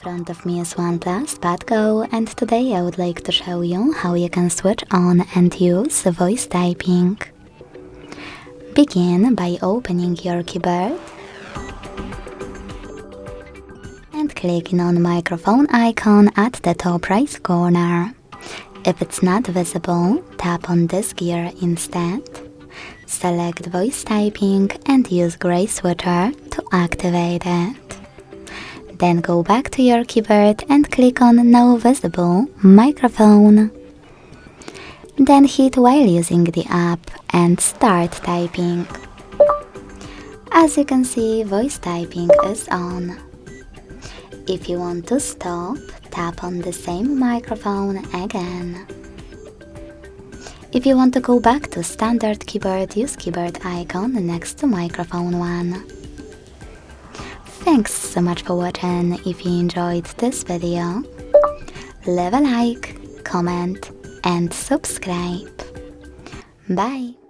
front of me is OnePlus Pad Go, and today I would like to show you how you can switch on and use voice typing. Begin by opening your keyboard and clicking on the microphone icon at the top right corner. If it's not visible, tap on this gear instead. Select voice typing and use gray switcher to activate it. Then go back to your keyboard and click on Now Visible Microphone. Then hit while using the app and start typing. As you can see, voice typing is on. If you want to stop, tap on the same microphone again. If you want to go back to standard keyboard, use keyboard icon next to microphone one. Thanks so much for watching. If you enjoyed this video, leave a like, comment and subscribe. Bye!